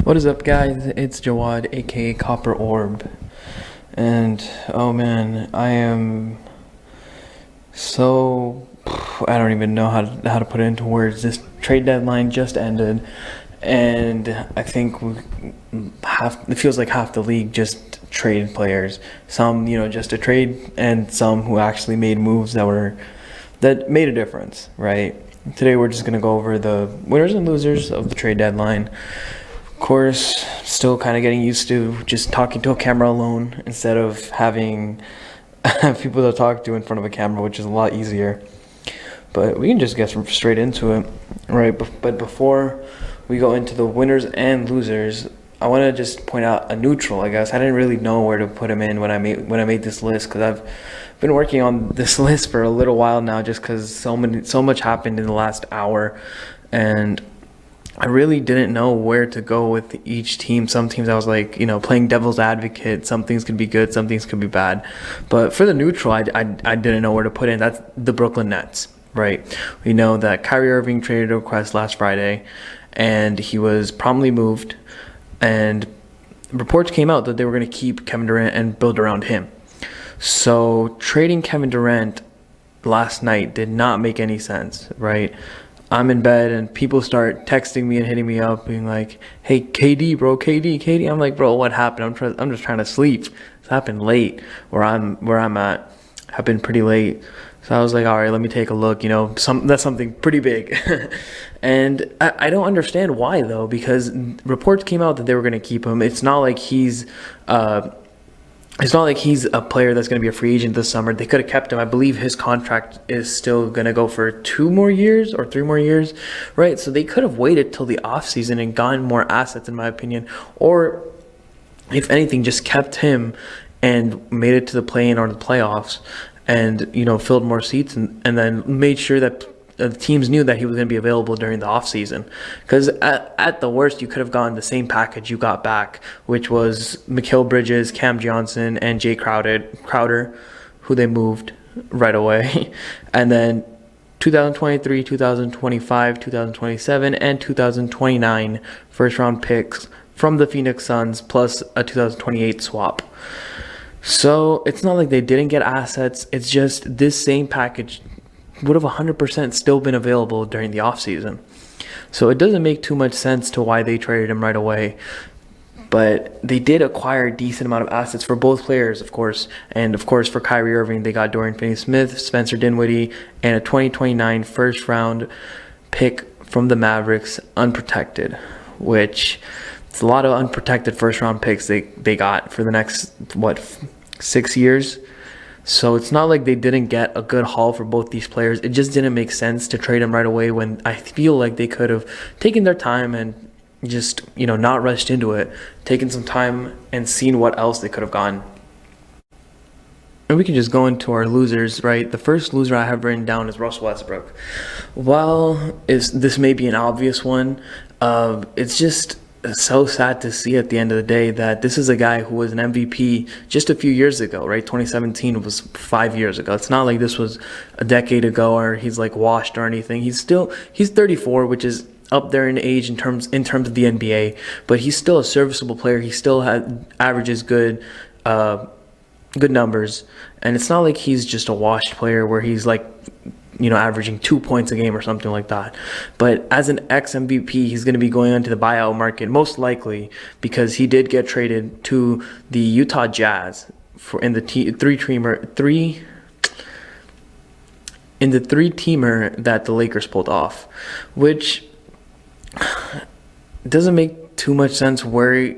What is up, guys? It's Jawad, aka Copper Orb, and oh man, I am so I don't even know how to put it into words. This trade deadline just ended, and I think it feels like half the league just traded players. Some, just to trade, and some who actually made moves that made a difference. Right? Today we're just gonna go over the winners and losers of the trade deadline. Of course, still kind of getting used to just talking to a camera alone instead of having people to talk to in front of a camera, which is a lot easier. But we can just get straight into it, right? But before we go into the winners and losers, I want to just point out a neutral. I guess I didn't really know where to put him in when I made this list, because I've been working on this list for a little while now, just because so much happened in the last hour, and I really didn't know where to go with each team. Some teams I was like, playing devil's advocate. Some things could be good, some things could be bad. But for the neutral, I didn't know where to put in. That's the Brooklyn Nets, right? We know that Kyrie Irving traded a request last Friday, and he was promptly moved. And reports came out that they were going to keep Kevin Durant and build around him. So trading Kevin Durant last night did not make any sense, right? I'm in bed and people start texting me and hitting me up being like, hey, KD, bro, KD. I'm like, bro, what happened? I'm just trying to sleep. It's happened late where I'm at. Happened pretty late. So I was like, all right, let me take a look. That's something pretty big. And I don't understand why, though, because reports came out that they were going to keep him. It's not like he's a player that's going to be a free agent this summer. They could have kept him. I believe his contract is still going to go for 2 more years or 3 more years, right? So they could have waited till the offseason and gotten more assets, in my opinion. Or, if anything, just kept him and made it to the play-in or the playoffs and, filled more seats and then made sure that the teams knew that he was going to be available during the offseason. Because at the worst, you could have gotten the same package you got back, which was Mikal Bridges, Cam Johnson, and Jay Crowder, who they moved right away. And then 2023, 2025, 2027, and 2029 first-round picks from the Phoenix Suns, plus a 2028 swap. So it's not like they didn't get assets. It's just this same package would have 100% still been available during the offseason. So it doesn't make too much sense to why they traded him right away. But they did acquire a decent amount of assets for both players, of course. And, of course, for Kyrie Irving, they got Dorian Finney-Smith, Spencer Dinwiddie, and a 2029 first-round pick from the Mavericks, unprotected, which it's a lot of unprotected first-round picks they got for the next, 6 years. So it's not like they didn't get a good haul for both these players. It just didn't make sense to trade them right away when I feel like they could have taken their time and just, not rushed into it, taken some time and seen what else they could have gotten. And we can just go into our losers, right? The first loser I have written down is Russell Westbrook. While this may be an obvious one, it's just so sad to see at the end of the day that this is a guy who was an MVP just a few years ago, right? 2017 was 5 years ago. It's not like this was a decade ago or he's like washed or anything. He's 34, which is up there in age in terms of the NBA, but he's still a serviceable player. He still averages good numbers, and it's not like he's just a washed player where he's like averaging 2 points a game or something like that. But as an ex-MVP, he's going to be going onto the buyout market, most likely, because he did get traded to the Utah Jazz in the three-teamer that the Lakers pulled off, which doesn't make too much sense where,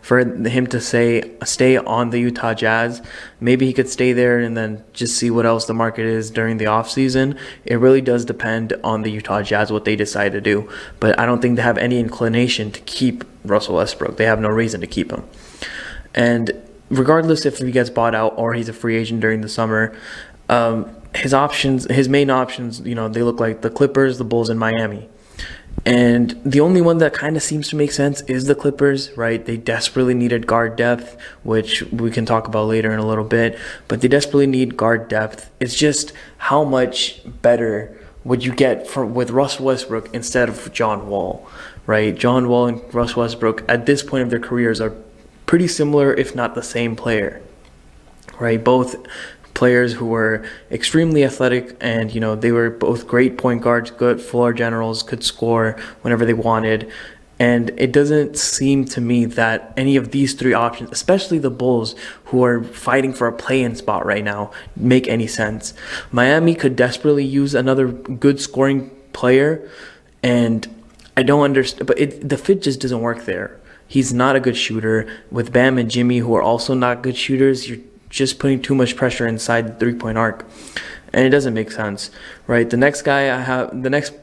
for him to stay on the Utah Jazz. Maybe he could stay there and then just see what else the market is during the offseason. It really does depend on the Utah Jazz, what they decide to do. But I don't think they have any inclination to keep Russell Westbrook. They have no reason to keep him. And regardless if he gets bought out or he's a free agent during the summer, his main options, they look like the Clippers, the Bulls, and Miami. And the only one that kind of seems to make sense is the Clippers, right? They desperately needed guard depth, which we can talk about later in a little bit. But they desperately need guard depth. It's just how much better would you get with Russell Westbrook instead of John Wall, right? John Wall and Russ Westbrook at this point of their careers are pretty similar, if not the same player, right? Both players who were extremely athletic, and they were both great point guards, good floor generals, could score whenever they wanted. And it doesn't seem to me that any of these three options, especially the Bulls, who are fighting for a play-in spot right now, make any sense. Miami could desperately use another good scoring player, and I don't understand, but the fit just doesn't work there. He's not a good shooter. With Bam and Jimmy, who are also not good shooters, you're just putting too much pressure inside the three-point arc, and it doesn't make sense, right? The next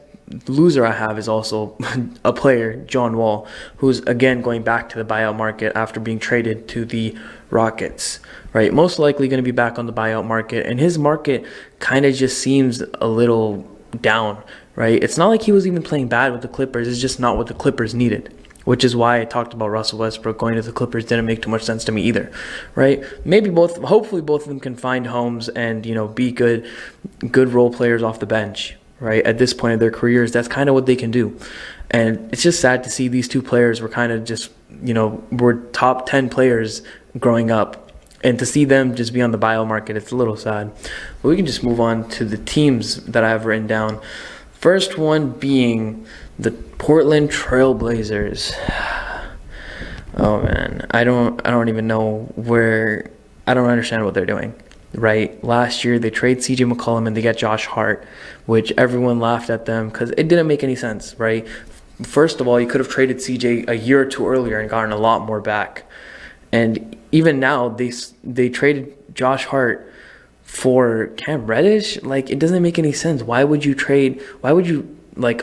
loser I have is also a player, John Wall, who's again going back to the buyout market after being traded to the Rockets, right? Most likely going to be back on the buyout market, and his market kind of just seems a little down, right? It's not like he was even playing bad with the Clippers. It's just not what the Clippers needed, which is why I talked about Russell Westbrook going to the Clippers didn't make too much sense to me either, right? Hopefully both of them can find homes and, be good role players off the bench, right? At this point of their careers, that's kind of what they can do. And it's just sad to see these two players were kind of just, were top 10 players growing up. And to see them just be on the buyout market, it's a little sad. But we can just move on to the teams that I have written down. First one being the Portland Trail Blazers. Oh man, I don't even know I don't understand what they're doing. Right, last year they trade CJ McCollum and they get Josh Hart, which everyone laughed at them because it didn't make any sense, right? First of all, you could have traded CJ a year or two earlier and gotten a lot more back. And even now, they traded Josh Hart for Cam Reddish. Like, it doesn't make any sense. Why would you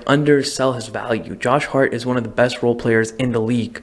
undersell his value? Josh Hart is one of the best role players in the league,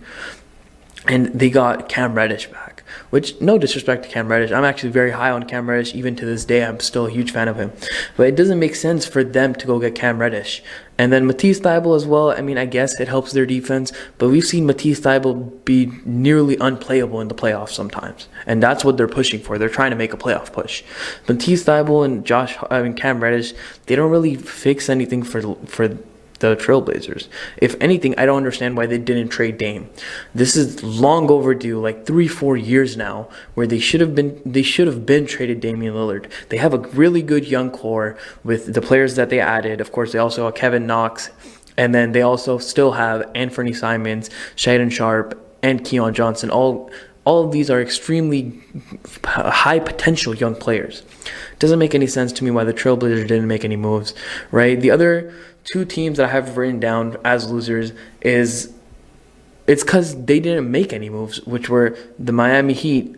and they got Cam Reddish back, which, no disrespect to Cam Reddish, I'm actually very high on Cam Reddish. Even to this day, I'm still a huge fan of him. But it doesn't make sense for them to go get Cam Reddish. And then Matisse Thybulle as well. I mean, I guess it helps their defense, but we've seen Matisse Thybulle be nearly unplayable in the playoffs sometimes. And that's what they're pushing for. They're trying to make a playoff push. Matisse Thybulle and Cam Reddish, they don't really fix anything for the Trailblazers. If anything, I don't understand why they didn't trade Dame. This is long overdue, like 3-4 years now, where they should have been traded Damian Lillard. They have a really good young core with the players that they added. Of course, they also have Kevin Knox, and then they also still have Anthony Simons, Shaedon Sharpe, and Keon Johnson. All of these are extremely high potential young players. Doesn't make any sense to me why the Trailblazers didn't make any moves, right? The other two teams that I have written down as losers it's because they didn't make any moves, which were the Miami Heat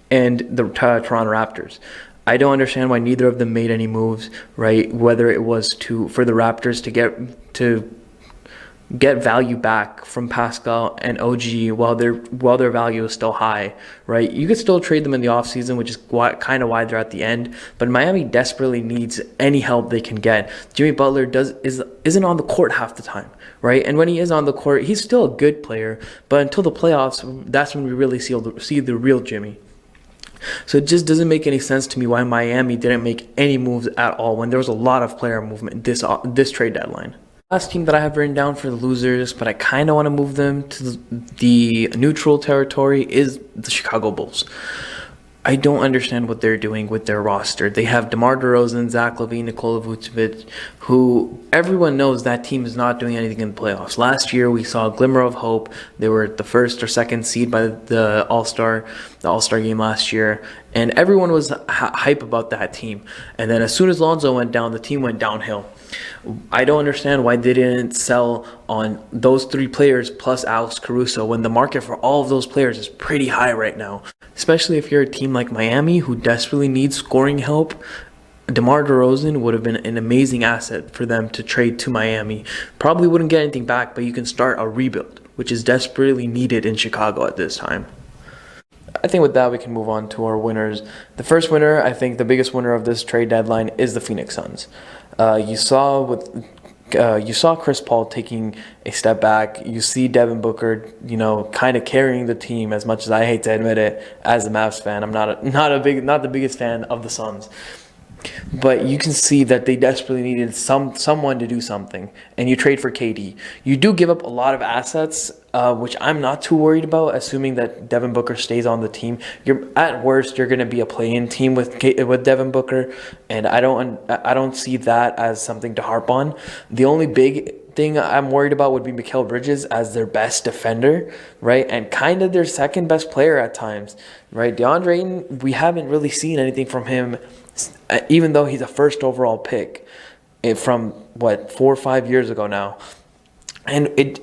and the Toronto Raptors. I don't understand why neither of them made any moves, right? Whether it was for the Raptors to get value back from Pascal and OG while their value is still high, right? You could still trade them in the offseason, which is kind of why they're at the end. But Miami desperately needs any help they can get. Jimmy Butler isn't on the court half the time, right? And when he is on the court, he's still a good player. But until the playoffs, that's when we really see the real Jimmy. So it just doesn't make any sense to me why Miami didn't make any moves at all when there was a lot of player movement this trade deadline. Last team that I have written down for the losers, but I kind of want to move them to the neutral territory, is the Chicago Bulls. I don't understand what they're doing with their roster. They have DeMar DeRozan, Zach LaVine, Nikola Vucevic, who everyone knows that team is not doing anything in the playoffs. Last year, we saw a glimmer of hope. They were the first or second seed by the All-Star game last year, and everyone was hype about that team. And then as soon as Lonzo went down, the team went downhill. I don't understand why they didn't sell on those three players plus Alex Caruso when the market for all of those players is pretty high right now. Especially if you're a team like Miami who desperately needs scoring help. DeMar DeRozan would have been an amazing asset for them to trade to Miami. Probably wouldn't get anything back, but you can start a rebuild, which is desperately needed in Chicago at this time. I think with that, we can move on to our winners. The first winner, I think the biggest winner of this trade deadline, is the Phoenix Suns. You saw Chris Paul taking a step back. You see Devin Booker, kind of carrying the team. As much as I hate to admit it, as a Mavs fan, I'm not the biggest fan of the Suns. But you can see that they desperately needed someone to do something, and you trade for KD. You do give up a lot of assets, which I'm not too worried about, assuming that Devin Booker stays on the team. You're at worst you're going to be a play-in team with Devin Booker, and I don't see that as something to harp on. The only big thing I'm worried about would be Mikal Bridges as their best defender, right? And kind of their second best player at times, right? DeAndre Ayton, we haven't really seen anything from him, even though he's a first overall pick from, 4 or 5 years ago now. And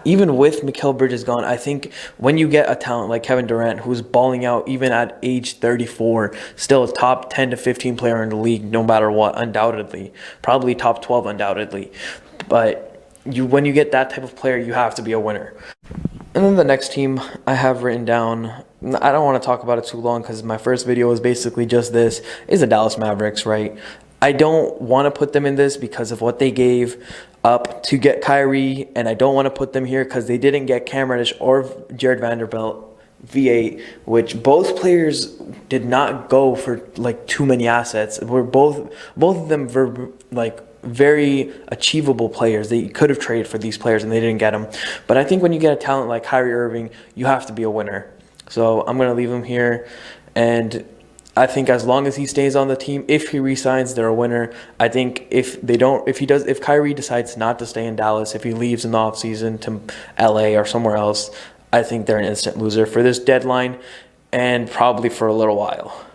even with Mikal Bridges gone, I think when you get a talent like Kevin Durant, who's balling out even at age 34, still a top 10 to 15 player in the league, no matter what, undoubtedly. Probably top 12, undoubtedly. But when you get that type of player, you have to be a winner. And then the next team I have written down, I don't want to talk about it too long because my first video was basically just this, is the Dallas Mavericks, right? I don't want to put them in this because of what they gave up to get Kyrie, and I don't want to put them here because they didn't get Cam Reddish or Jared Vanderbilt, V8, which both players did not go for like too many assets. Were both of them were like very achievable players. They could have traded for these players and they didn't get them. But I think when you get a talent like Kyrie Irving, you have to be a winner. So I'm gonna leave him here, and I think as long as he stays on the team, if he resigns, they're a winner. I think if Kyrie decides not to stay in Dallas, if he leaves in the offseason to LA or somewhere else, I think they're an instant loser for this deadline and probably for a little while.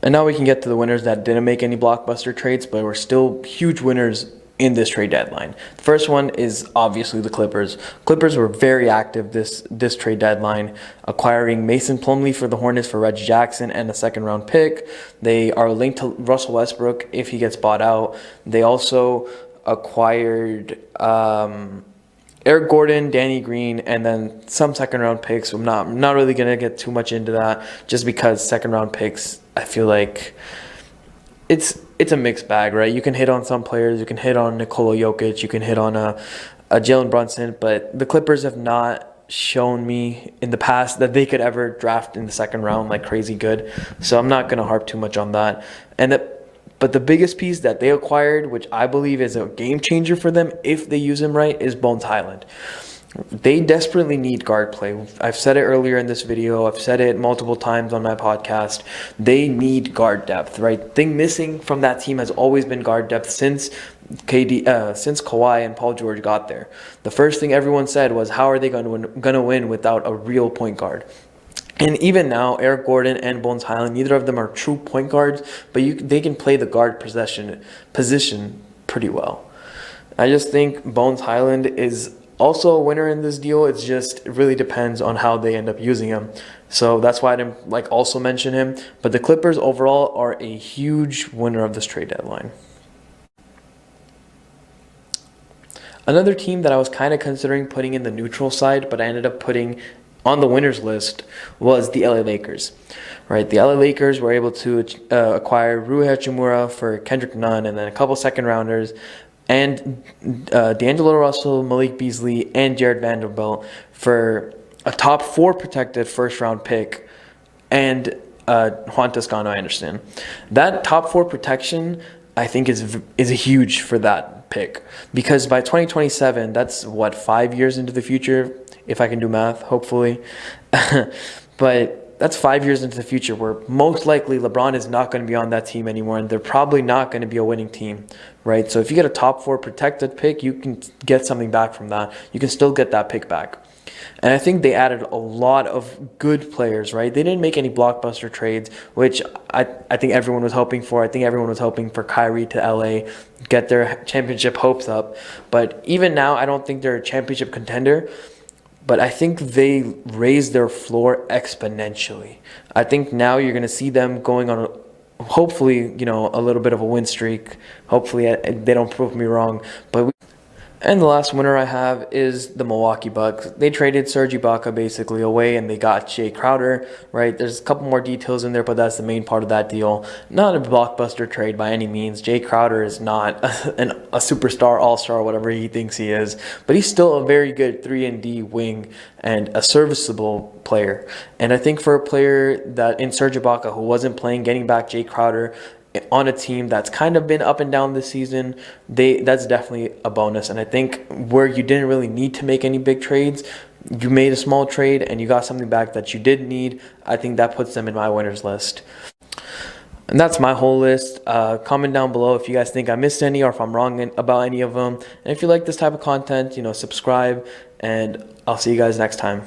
And now we can get to the winners that didn't make any blockbuster trades, but were still huge winners in this trade deadline. The first one is obviously the Clippers. Clippers were very active this trade deadline, acquiring Mason Plumlee for the Hornets for Reggie Jackson and a second-round pick. They are linked to Russell Westbrook if he gets bought out. They also acquired Eric Gordon, Danny Green, and then some second-round picks. I'm not really going to get too much into that just because second-round picks, I feel like it's a mixed bag, right? You can hit on some players. You can hit on Nikola Jokic. You can hit on a Jalen Brunson. But the Clippers have not shown me in the past that they could ever draft in the second round like crazy good. So I'm not going to harp too much on that. But the biggest piece that they acquired, which I believe is a game changer for them if they use him right, is Bones Highland. They desperately need guard play. I've said it earlier in this video. I've said it multiple times on my podcast. They need guard depth, right? Thing missing from that team has always been guard depth since Kawhi and Paul George got there. The first thing everyone said was, how are they going to win without a real point guard? And even now, Eric Gordon and Bones Highland, neither of them are true point guards, but they can play the guard position pretty well. I just think Bones Highland is also a winner in this deal. It really depends on how they end up using him. So that's why I didn't also mention him. But the Clippers overall are a huge winner of this trade deadline. Another team that I was kind of considering putting in the neutral side, but I ended up putting on the winners list, was the LA Lakers. Right, the LA Lakers were able to acquire Rui Hachimura for Kendrick Nunn and then a couple second rounders, and D'Angelo Russell, Malik Beasley, and Jared Vanderbilt for a top 4 protected first-round pick, and Juan Toscano Anderson. That top 4 protection, I think, is huge for that pick, because by 2027, that's 5 years into the future, if I can do math, hopefully. But that's 5 years into the future where most likely LeBron is not going to be on that team anymore, and they're probably not going to be a winning team, right? So if you get a top 4 protected pick, you can get something back from that. You can still get that pick back. And I think they added a lot of good players, right? They didn't make any blockbuster trades, which I think everyone was hoping for. I think everyone was hoping for Kyrie to LA, get their championship hopes up. But even now, I don't think they're a championship contender. But I think they raised their floor exponentially. I think now you're going to see them going on, hopefully, a little bit of a win streak. Hopefully, they don't prove me wrong. And the last winner I have is the Milwaukee Bucks. They traded Serge Ibaka basically away, and they got Jay Crowder, right? There's a couple more details in there, but that's the main part of that deal. Not a blockbuster trade by any means. Jay Crowder is not a superstar, all-star, whatever he thinks he is, but he's still a very good 3-and-D wing and a serviceable player. And I think for a player that in Serge Ibaka who wasn't playing, getting back Jay Crowder on a team that's kind of been up and down this season, that's definitely a bonus. And I think where you didn't really need to make any big trades, you made a small trade and you got something back that you did need. I think that puts them in my winners list. And that's my whole list. Comment down below if you guys think I missed any or if I'm wrong about any of them. And if you like this type of content, subscribe, and I'll see you guys next time.